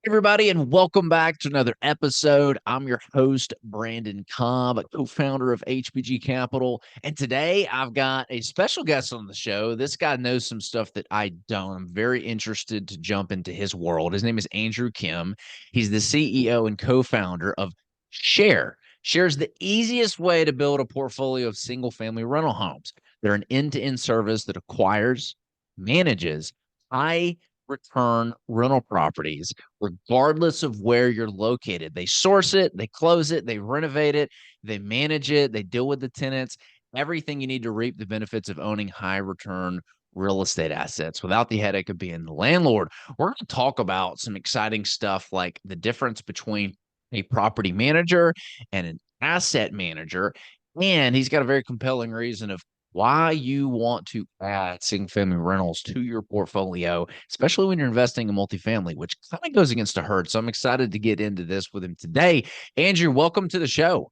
Everybody, and welcome back to another episode. I'm your host, Brandon Cobb, co-founder of HBG Capital. And today I've got a special guest on the show. This guy knows some stuff that I don't. I'm very interested to jump into his world. His name is Andrew Kim. He's the CEO and co-founder of Share. Share is the easiest way to build a portfolio of single-family rental homes. They're an end-to-end service that acquires, manages high return rental properties regardless of where you're located. They source it, they close it, they renovate it, they manage it, they deal with the tenants, everything you need to reap the benefits of owning high return real estate assets without the headache of being the landlord. We're going to talk about some exciting stuff like the difference between a property manager and an asset manager. And he's got a very compelling reason of why you want to add single family rentals to your portfolio, especially when you're investing in multifamily, which kind of goes against the herd. So I'm excited to get into this with him today. Andrew, welcome to the show.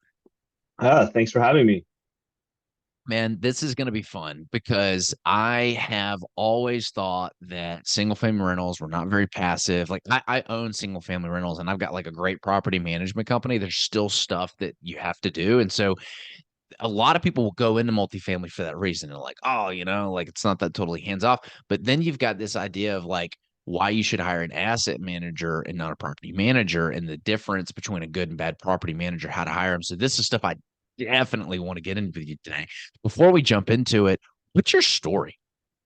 Thanks for having me. Man, this is going to be fun because I have always thought that single family rentals were not very passive. Like I own single family rentals and I've got like a great property management company. There's still stuff that you have to do. And so a lot of people will go into multifamily for that reason. And like, oh, like it's not that totally hands off. But then you've got this idea of like why you should hire an asset manager and not a property manager, and the difference between a good and bad property manager, how to hire them. So this is stuff I definitely want to get into with you today. Before we jump into it, what's your story?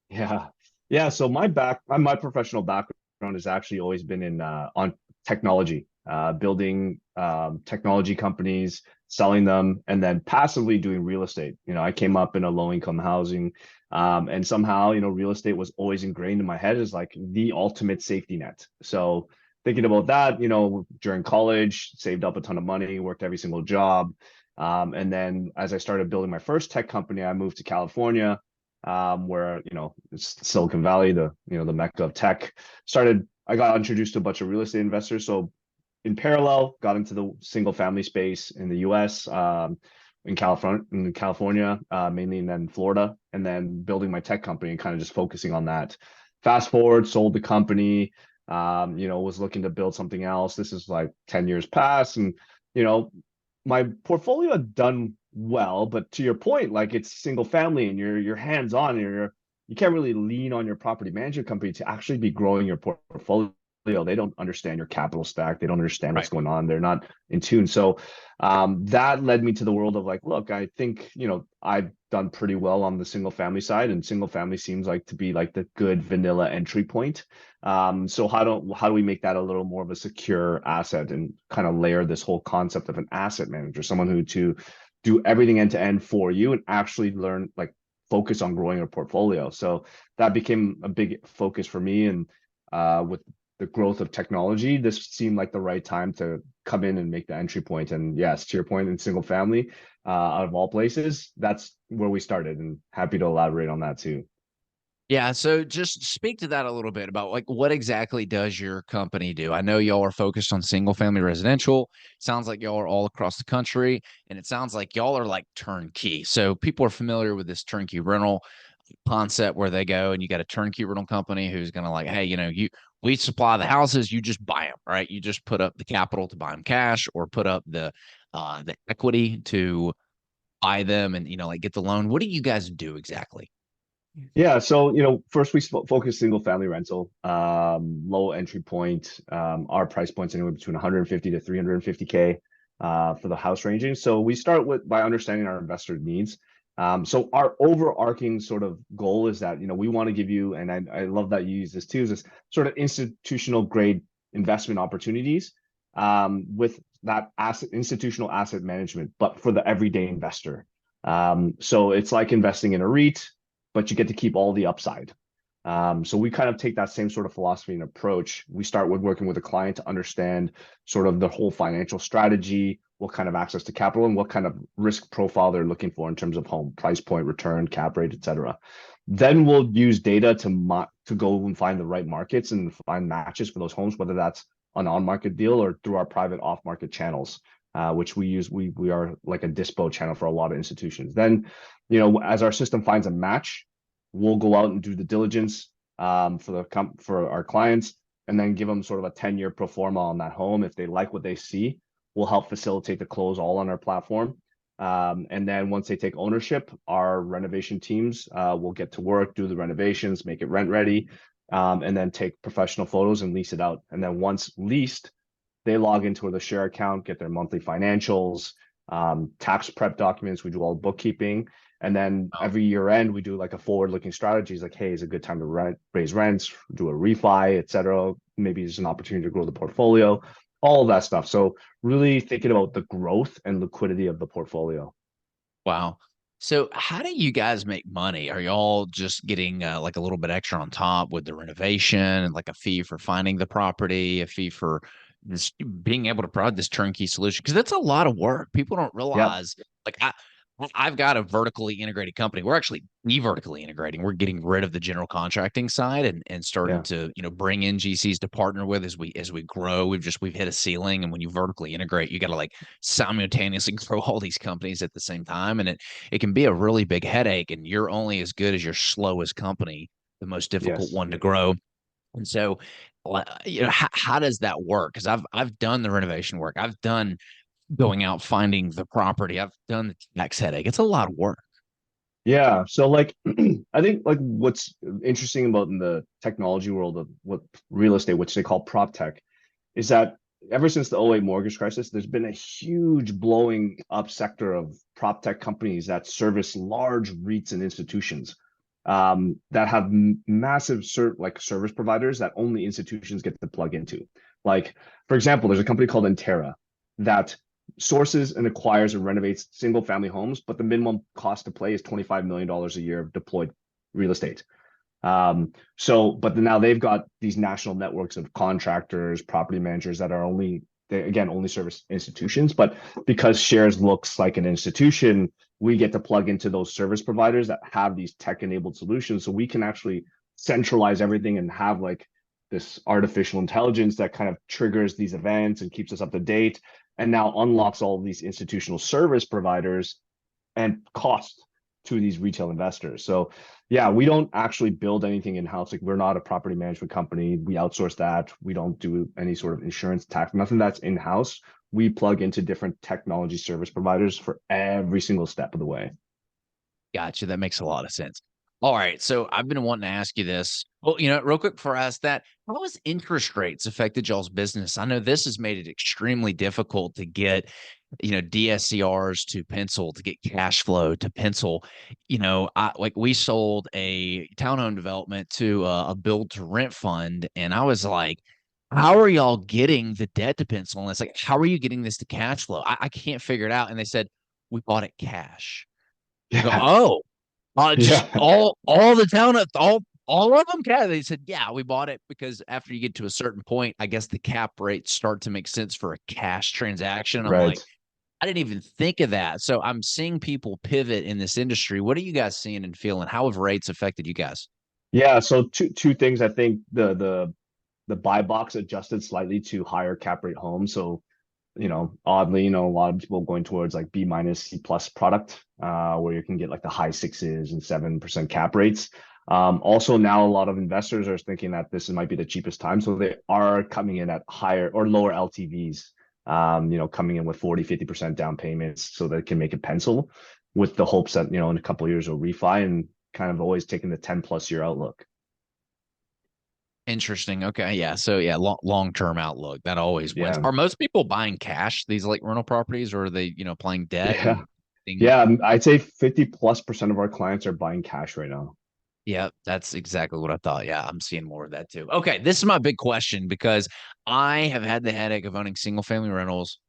Yeah. Yeah. So my professional background has actually always been in on technology, building technology companies, selling them, and then passively doing real estate. I came up in a low income housing, and somehow, real estate was always ingrained in my head as like the ultimate safety net. So thinking about that, during college, saved up a ton of money, worked every single job. And then as I started building my first tech company, I moved to California, where it's Silicon Valley, the mecca of tech. I got introduced to a bunch of real estate investors. So in parallel, got into the single family space in the U.S., in California, mainly, and then Florida, and then building my tech company and kind of just focusing on that. Fast forward, sold the company. Was looking to build something else. This is like 10 years past, and you know, my portfolio had done well, but to your point, like it's single family and you're hands on, you can't really lean on your property management company to actually be growing your portfolio. They don't understand your capital stack. They don't understand what's Right. going on. They're not in tune. So that led me to the world of like, look, I think I've done pretty well on the single family side, and single family seems like to be like the good vanilla entry point. So how do we make that a little more of a secure asset and kind of layer this whole concept of an asset manager, someone who to do everything end to end for you and actually learn, like, focus on growing your portfolio. So that became a big focus for me. And with the growth of technology, this seemed like the right time to come in and make the entry point. And yes, to your point, in single family, out of all places, that's where we started. And happy to elaborate on that too. Yeah, so just speak to that a little bit about like what exactly does your company do? I know y'all are focused on single family residential. Sounds like y'all are all across the country, and it sounds like y'all are like turnkey. So people are familiar with this turnkey rental concept where they go and you got a turnkey rental company who's going to like, hey, we supply the houses, you just buy them, right? You just put up the capital to buy them cash or put up the equity to buy them and like get the loan. What do you guys do exactly? Yeah, so first we focus single family rental, low entry point. Our price points anywhere between 150 to 350K for the house ranging. So we start with by understanding our investor needs. So our overarching sort of goal is that we want to give you, and I love that you use this too, is this sort of institutional grade investment opportunities, with that institutional asset management, but for the everyday investor. So it's like investing in a REIT, but you get to keep all the upside. So we kind of take that same sort of philosophy and approach. We start with working with a client to understand sort of the whole financial strategy, what kind of access to capital, and what kind of risk profile they're looking for in terms of home price point, return, cap rate, etc. Then we'll use data to go and find the right markets and find matches for those homes, whether that's an on-market deal or through our private off-market channels, which we use. We are like a dispo channel for a lot of institutions. Then, as our system finds a match, we'll go out and do the diligence, for our clients, and then give them sort of a 10-year pro forma on that home. If they like what they see, we'll help facilitate the close all on our platform. And then once they take ownership, our renovation teams will get to work, do the renovations, make it rent ready, and then take professional photos and lease it out. And then once leased, they log into the share account, get their monthly financials, tax prep documents. We do all bookkeeping. And then Oh, every year end, we do like a forward-looking strategy. It's like, hey, it's a good time to raise rents, do a refi, et cetera. Maybe there's an opportunity to grow the portfolio, all of that stuff. So really thinking about the growth and liquidity of the portfolio. wow. So how do you guys make money? Are y'all just getting like a little bit extra on top with the renovation and like a fee for finding the property, a fee for just being able to provide this turnkey solution? Because that's a lot of work. People don't Yep. realize like I've got a vertically integrated company. We're actually vertically integrating. We're getting rid of the general contracting side and starting Yeah. to, bring in GCs to partner with as we grow. We've hit a ceiling. And when you vertically integrate, you got to like simultaneously grow all these companies at the same time. And it can be a really big headache. And you're only as good as your slowest company, the most difficult Yes. one to grow. And so, how does that work? Because I've done the renovation work. I've done going out finding the property. I've done the tax headache. It's a lot of work. Yeah. So like I think like what's interesting about in the technology world of what real estate, which they call prop tech, is that ever since the '08 mortgage crisis, there's been a huge blowing up sector of prop tech companies that service large REITs and institutions that have massive like service providers that only institutions get to plug into. Like, for example, there's a company called Intera that sources and acquires and renovates single family homes, but the minimum cost to play is $25 million a year of deployed real estate. But now they've got these national networks of contractors, property managers that are they again only service institutions. But because Shares looks like an institution, we get to plug into those service providers that have these tech-enabled solutions. So we can actually centralize everything and have like this artificial intelligence that kind of triggers these events and keeps us up to date, and now unlocks all of these institutional service providers and cost to these retail investors. So yeah, we don't actually build anything in-house. Like we're not a property management company. We outsource that. We don't do any sort of insurance, tax, nothing that's in-house. We plug into different technology service providers for every single step of the way. Gotcha. That makes a lot of sense. All right. So I've been wanting to ask you this. Well, real quick before I ask that, how has interest rates affected y'all's business? I know this has made it extremely difficult to get, DSCRs to pencil, to get cash flow to pencil. We sold a townhome development to a build to rent fund, and I was like, how are y'all getting the debt to pencil? And it's like, how are you getting this to cash flow? I can't figure it out. And they said, we bought it cash. I go, Yeah. oh, just Yeah. all the town, all of them. Yeah, they said, yeah, we bought it because after you get to a certain point, I guess the cap rates start to make sense for a cash transaction. I'm like, Right. I didn't even think of that. So I'm seeing people pivot in this industry. What are you guys seeing and feeling? How have rates affected you guys? Yeah. So two things. I think the buy box adjusted slightly to higher cap rate homes. So oddly, a lot of people going towards like B minus C plus product, where you can get like the high sixes and 7% cap rates. Also now a lot of investors are thinking that this might be the cheapest time. So they are coming in at higher or lower LTVs, coming in with 40, 50% down payments so they can make it pencil with the hopes that, in a couple of years will refi, and kind of always taking the 10+ year outlook. Interesting. Okay. Yeah. So yeah, long-term outlook. That always wins. Yeah. Are most people buying cash, these like rental properties, or are they, playing debt Yeah. and thing? Yeah. I'd say 50+% of our clients are buying cash right now. Yeah, that's exactly what I thought. Yeah, I'm seeing more of that too. Okay, this is my big question because I have had the headache of owning single family rentals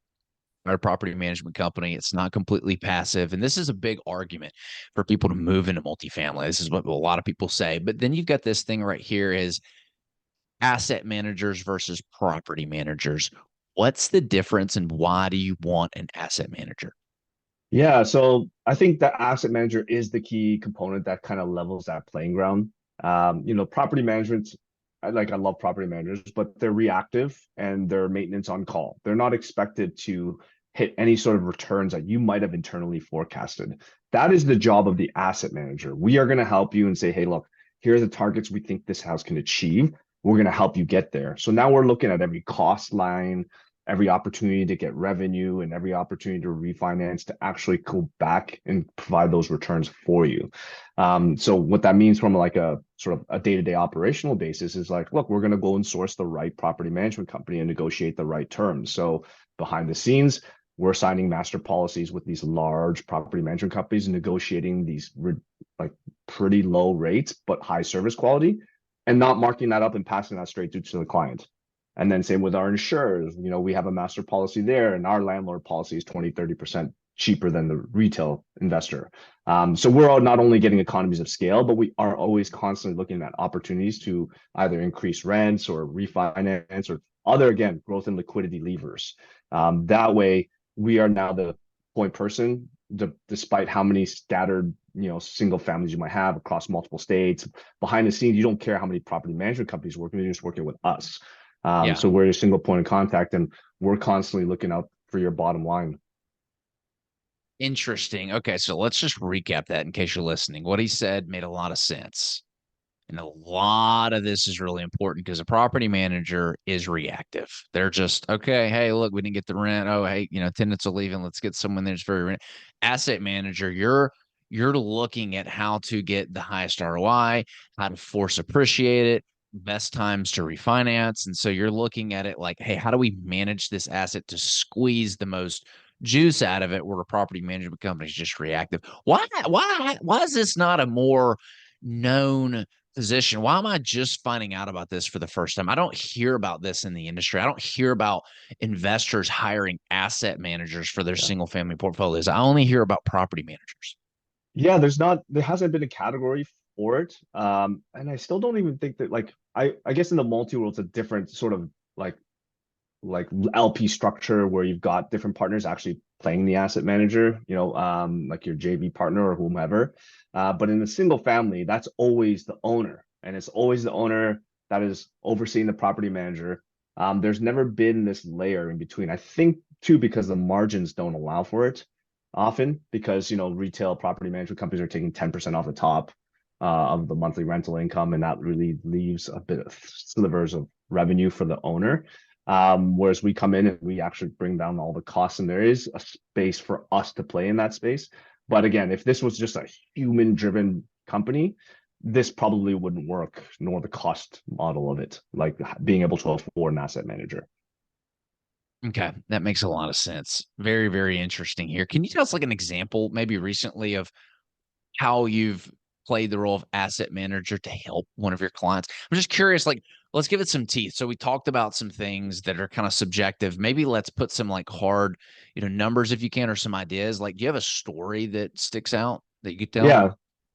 at a property management company. It's not completely passive. And this is a big argument for people to move into multifamily. This is what a lot of people say. But then you've got this thing right here is asset managers versus property managers. What's the difference and why do you want an asset manager? Yeah, so I think the asset manager is the key component that kind of levels that playing ground. Property management, I love property managers, but they're reactive and they're maintenance on call. They're not expected to hit any sort of returns that you might have internally forecasted. That is the job of the asset manager. We are going to help you and say, hey, look, here are the targets we think this house can achieve. we're going to help you get there. So now we're looking at every cost line, every opportunity to get revenue, and every opportunity to refinance to actually go back and provide those returns for you. So what that means from like a sort of a day-to-day operational basis is like, look, we're going to go and source the right property management company and negotiate the right terms. So behind the scenes, we're signing master policies with these large property management companies and negotiating these like pretty low rates but high service quality, and not marking that up and passing that straight through to the client. And then same with our insurers, we have a master policy there, and our landlord policy is 20-30% cheaper than the retail investor. So we're not only getting economies of scale, but we are always constantly looking at opportunities to either increase rents or refinance or other, again, growth and liquidity levers. That way, we are now the point person, despite how many scattered single families you might have across multiple states. Behind the scenes, you don't care how many property management companies working, you're just working with us. Yeah. So we're a single point of contact, and we're constantly looking out for your bottom line. Interesting. Okay, so let's just recap that in case you're listening. What he said made a lot of sense. And a lot of this is really important because a property manager is reactive. They're just, okay, hey, look, we didn't get the rent. Oh, hey, tenants are leaving. Let's get someone that's very rent. Asset manager, you're looking at how to get the highest ROI, how to force appreciate it, best times to refinance. And so you're looking at it like, hey, how do we manage this asset to squeeze the most juice out of it, where a property management company is just reactive? Why is this not a more known position? Why am I just finding out about this for the first time? I don't hear about this in the industry. I don't hear about investors hiring asset managers for their Yeah. single family portfolios. I only hear about property managers. Yeah, there hasn't been a category for it. And I still don't even think that, like, I guess in the multi world, it's a different sort of like LP structure where you've got different partners actually playing the asset manager, like your JV partner or whomever. But in a single family, that's always the owner, and it's always the owner that is overseeing the property manager. There's never been this layer in between. I think too, because the margins don't allow for it often, because retail property management companies are taking 10% off the top of the monthly rental income, and that really leaves a bit of slivers of revenue for the owner. Whereas we come in and we actually bring down all the costs, and there is a space for us to play in that space. But again, if this was just a human driven company, this probably wouldn't work, nor the cost model of it, like being able to afford an asset manager. Okay, that makes a lot of sense. Very, very interesting here. Can you tell us like an example, maybe recently, of how you've played the role of asset manager to help one of your clients? I'm just curious, like, let's give it some teeth. So we talked about some things that are kind of subjective. Maybe let's put some like hard, numbers if you can, or some ideas. Like, do you have a story that sticks out that you could tell? Yeah.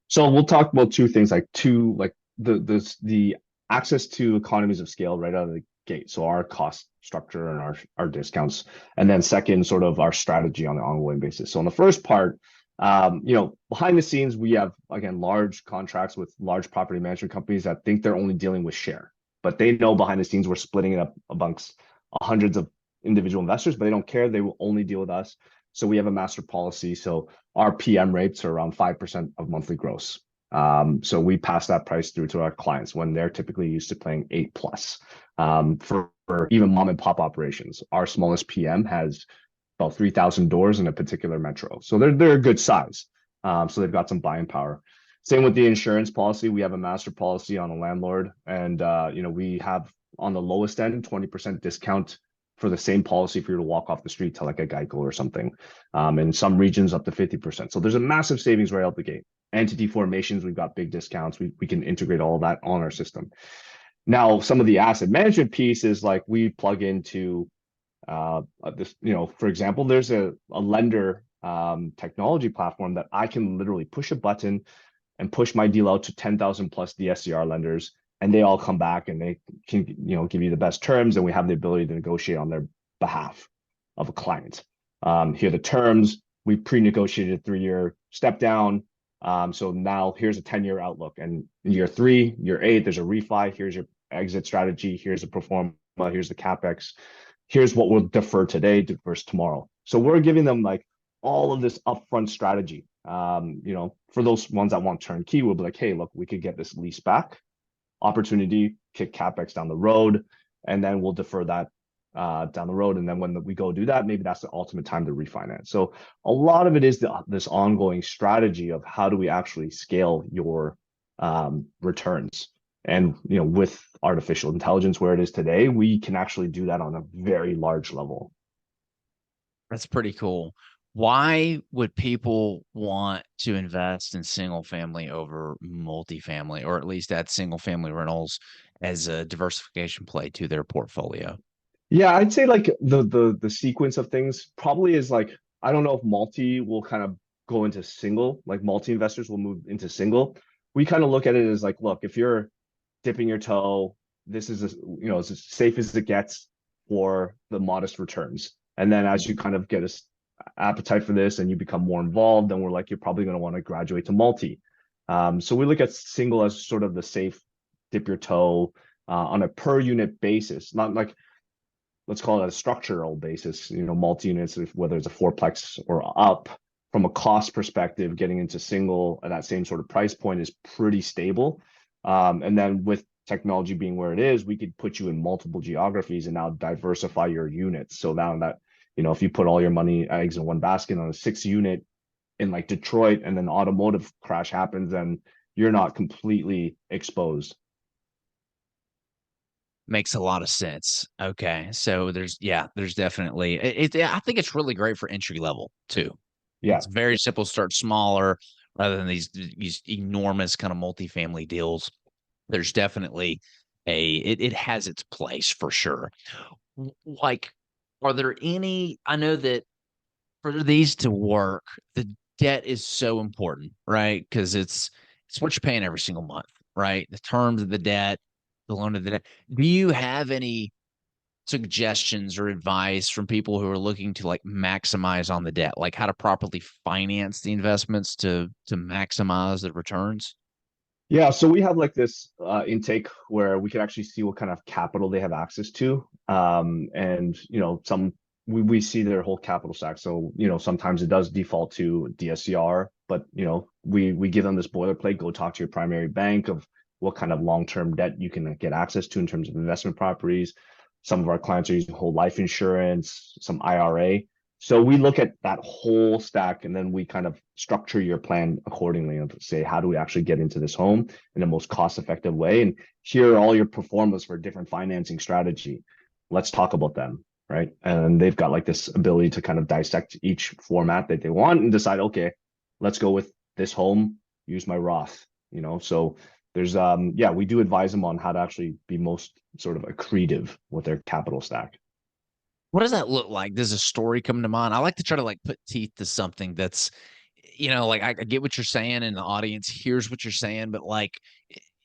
So we'll talk about two things, like the access to economies of scale right out of the gate. So our cost structure and our discounts, and then second, sort of our strategy on an ongoing basis. So on the first part, behind the scenes, we have, again, large contracts with large property management companies that think they're only dealing with share, but they know behind the scenes we're splitting it up amongst hundreds of individual investors, but they don't care. They will only deal with us. So we have a master policy. So our PM rates are around 5% of monthly gross. So we pass that price through to our clients when they're typically used to paying 8 plus. For even mom and pop operations, our smallest PM has about 3,000 doors in a particular metro. So they're a good size. So they've got some buying power. Same with the insurance policy. We have a master policy on a landlord, and we have on the lowest end 20% discount for the same policy for you to walk off the street to like a Geico or something. In some regions up to 50%. So there's a massive savings right out the gate. Entity formations, we've got big discounts. We can integrate all of that on our system. Now, some of the asset management piece is like we plug into this, for example, there's a lender technology platform that I can literally push a button and push my deal out to 10,000 plus DSCR lenders, and they all come back and they can, give you the best terms, and we have the ability to negotiate on their behalf of a client. Here are the terms. We pre-negotiated a 3-year step down. So now here's a 10-year outlook, and year 3, year 8, there's a refi. Here's your exit strategy. Here's the pro forma. Here's the capex. Here's what we'll defer today versus tomorrow. So we're giving them like all of this upfront strategy. For those ones that want turnkey, we'll be like, hey, look, we could get this lease back opportunity, kick CapEx down the road, and then we'll defer that down the road. And then when we go do that, maybe that's the ultimate time to refinance. So a lot of it is this ongoing strategy of how do we actually scale your returns. And with artificial intelligence where it is today, we can actually do that on a very large level. That's pretty cool. Why would people want to invest in single family over multifamily, or at least add single family rentals as a diversification play to their portfolio? Yeah, I'd say like the sequence of things probably is like I don't know if multi will kind of go into single, like multi investors will move into single. We kind of look at it as like, look, if you're dipping your toe, this is as safe as it gets for the modest returns. And then as you kind of get a appetite for this and you become more involved, then we're like, you're probably going to want to graduate to multi. So we look at single as sort of the safe dip your toe on a per unit basis, not like let's call it a structural basis, multi-units, whether it's a fourplex or up, from a cost perspective, getting into single at that same sort of price point is pretty stable. And then with technology being where it is, we could put you in multiple geographies and now diversify your units. So now that, if you put all your money eggs in one basket on a 6 unit in like Detroit and then automotive crash happens, then you're not completely exposed. Makes a lot of sense. Okay. So there's definitely I think it's really great for entry level too. Yeah. It's very simple, start smaller rather than these enormous kind of multifamily deals. There's definitely it has its place for sure. Like, are there any, I know that for these to work, the debt is so important, right? Because it's what you're paying every single month, right? The terms of the debt, the loan of the debt. Do you have any suggestions or advice from people who are looking to like maximize on the debt, like how to properly finance the investments to maximize the returns? Yeah, so we have like this intake where we can actually see what kind of capital they have access to. And we see their whole capital stack. So, sometimes it does default to DSCR, but we give them this boilerplate, go talk to your primary bank of what kind of long-term debt you can get access to in terms of investment properties. Some of our clients are using whole life insurance, some IRA. So we look at that whole stack and then we kind of structure your plan accordingly and say, how do we actually get into this home in the most cost-effective way? And here are all your performance for different financing strategy. Let's talk about them, right? And they've got like this ability to kind of dissect each format that they want and decide, okay, let's go with this home, use my Roth, So there's we do advise them on how to actually be most sort of accretive with their capital stack. What does that look like? Does a story come to mind? I like to try to like put teeth to something that's, like I get what you're saying and the audience hears what you're saying, but like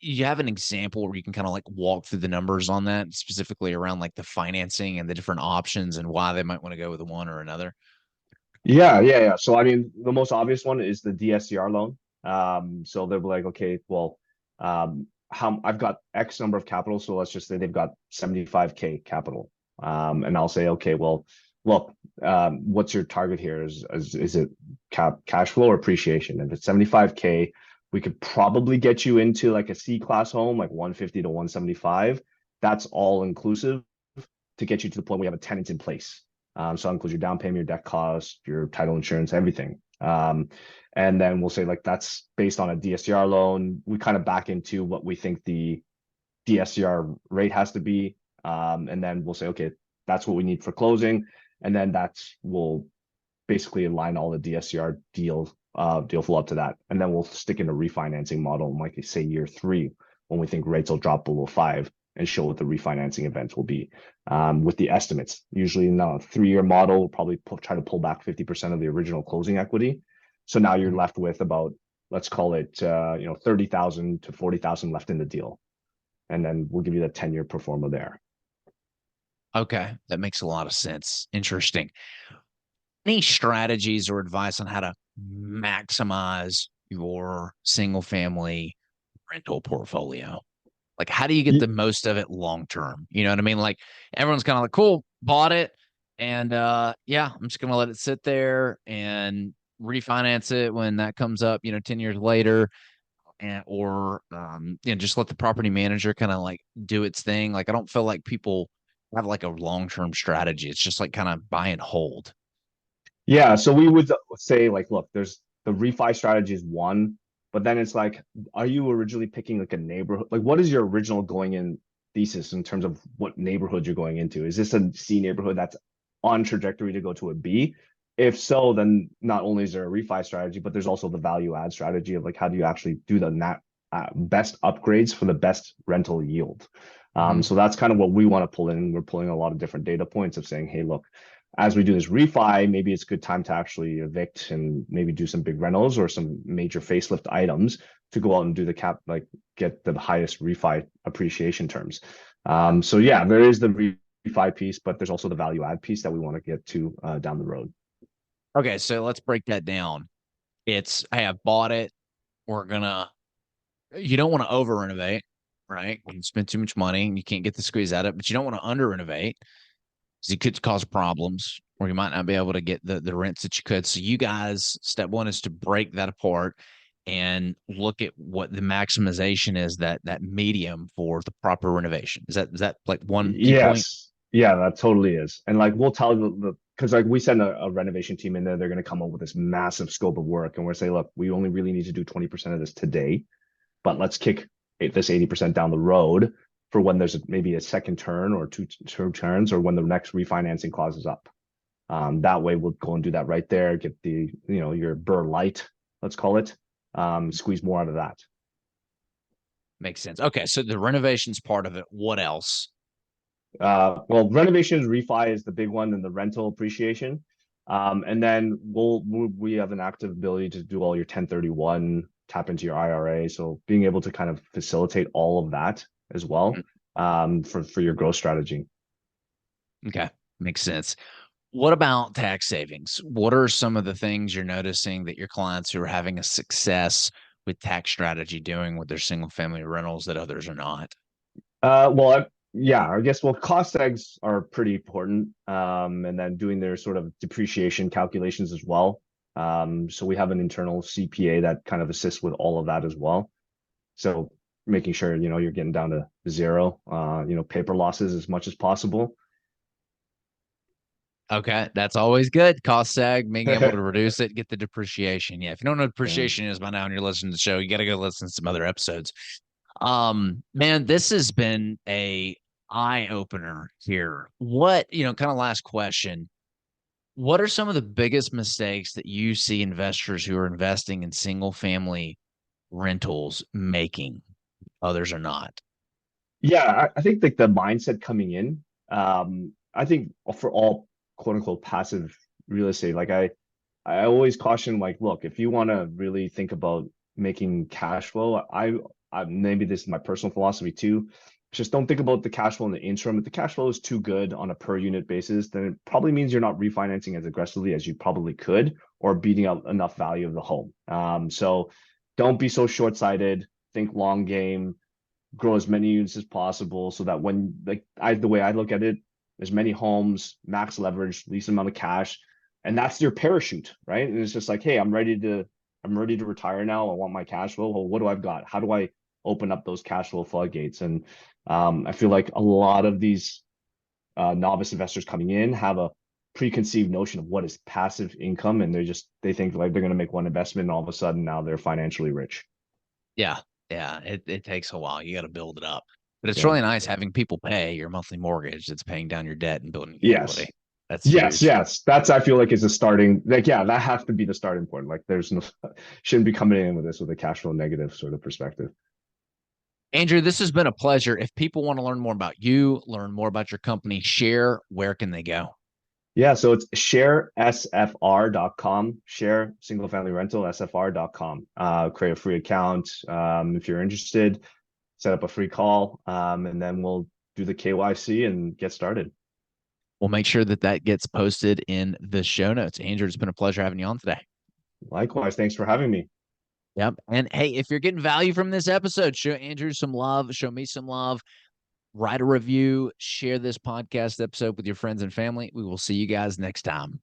you have an example where you can kind of like walk through the numbers on that, specifically around like the financing and the different options and why they might want to go with one or another. Yeah. So I mean, the most obvious one is the DSCR loan. So they'll be like, okay, well, how I've got X number of capital, so let's just say they've got 75K capital. And I'll say, okay, well, look, what's your target here? Is it cash flow or appreciation? If it's 75K, we could probably get you into like a C class home, like 150 to 175. That's all inclusive to get you to the point where you have a tenant in place. So that includes your down payment, your debt cost, your title insurance, everything. And then we'll say like that's based on a DSCR loan. We kind of back into what we think the DSCR rate has to be. And then we'll say, okay, that's what we need for closing. And then we'll basically align all the DSCR deal flow up to that. And then we'll stick in a refinancing model in like say year 3 when we think rates will drop below 5 and show what the refinancing events will be with the estimates. Usually in a 3-year model, we'll probably try to pull back 50% of the original closing equity. So now you're left with about, let's call it, 30,000 to 40,000 left in the deal. And then we'll give you the 10-year pro forma there. Okay, that makes a lot of sense. Interesting. Any strategies or advice on how to maximize your single family rental portfolio? Like, how do you get the most of it long term? You know what I mean? Like, everyone's kind of like, cool, bought it. And yeah, I'm just gonna let it sit there and refinance it when that comes up, 10 years later. or just let the property manager kind of like do its thing. Like I don't feel like people have like a long-term strategy. It's just like kind of buy and hold. Yeah, so we would say like, look, there's the refi strategy is one, but then it's like, are you originally picking like a neighborhood? Like, what is your original going in thesis in terms of what neighborhood you're going into? Is this a C neighborhood that's on trajectory to go to a B? If so, then not only is there a refi strategy, but there's also the value add strategy of like, how do you actually do the best upgrades for the best rental yield? Mhm. So that's kind of what we want to pull in. We're pulling a lot of different data points of saying, hey, look, as we do this refi, maybe it's a good time to actually evict and maybe do some big rentals or some major facelift items to go out and do the cap, like get the highest refi appreciation terms. So yeah, there is the refi piece, but there's also the value add piece that we want to get to down the road. Okay, so let's break that down. It's, hey, I bought it. We're gonna, you don't want to over renovate, right? You spend too much money and you can't get the squeeze out of it, but you don't want to under renovate because it could cause problems or you might not be able to get the rents that you could. So you guys, step one is to break that apart and look at what the maximization is, that medium for the proper renovation. Is that like one key point? Yes. Yeah, that totally is. And like we'll tell the because like we send a renovation team in there, they're going to come up with this massive scope of work, and we're say, look, we only really need to do 20% of this today, but let's kick this 80% down the road for when there's maybe a second turn or two turns or when the next refinancing clause is up. That way we'll go and do that right there, get the, your Burr light, let's call it, squeeze more out of that. Makes sense. Okay, so the renovations part of it. What else? Well, renovations, refi is the big one, and the rental appreciation. And then we have an active ability to do all your 1031, tap into your IRA. So being able to kind of facilitate all of that as well, for your growth strategy. Okay, makes sense. What about tax savings? What are some of the things you're noticing that your clients who are having a success with tax strategy doing with their single family rentals that others are not? Yeah, I guess, well, cost tags are pretty important. And then doing their sort of depreciation calculations as well. So we have an internal CPA that kind of assists with all of that as well. So making sure, you're getting down to zero, paper losses as much as possible. Okay, that's always good. Cost sag, being able to reduce it, get the depreciation. Yeah, if you don't know what Yeah. depreciation is by now and you're listening to the show, you got to go listen to some other episodes. Man, this has been a eye opener here. What, kind of last question. What are some of the biggest mistakes that you see investors who are investing in single family rentals making? Others are not. Yeah, I think like the mindset coming in, I think for all quote unquote passive real estate, like I always caution like, look, if you want to really think about making cash flow, I maybe this is my personal philosophy too. Just don't think about the cash flow in the interim. If the cash flow is too good on a per unit basis, then it probably means you're not refinancing as aggressively as you probably could or beating out enough value of the home. So don't be so short-sighted. Think long game, grow as many units as possible so that when the way I look at it, as many homes, max leverage, least amount of cash, and that's your parachute, right? And it's just like, hey, I'm ready to retire now. I want my cash flow. Well, what do I've got? How do I open up those cash flow floodgates? And I feel like a lot of these novice investors coming in have a preconceived notion of what is passive income, and they think like they're going to make one investment, and all of a sudden now they're financially rich. Yeah. Yeah. It takes a while. You got to build it up. But it's Yeah. really nice having people pay your monthly mortgage that's paying down your debt and building equity. Yes. That's Yes, huge. yes. That's I feel like is a starting like yeah, that has to be the starting point. Like there's no shouldn't be coming in with this with a cash flow negative sort of perspective. Andrew, this has been a pleasure. If people want to learn more about you, learn more about your company, share, where can they go? Yeah, so it's sharesfr.com, share single family rental sfr.com. Create a free account if you're interested, set up a free call, and then we'll do the KYC and get started. We'll make sure that that gets posted in the show notes. Andrew, it's been a pleasure having you on today. Likewise, thanks for having me. Yep. And hey, if you're getting value from this episode, show Andrew some love, show me some love, write a review, share this podcast episode with your friends and family. We will see you guys next time.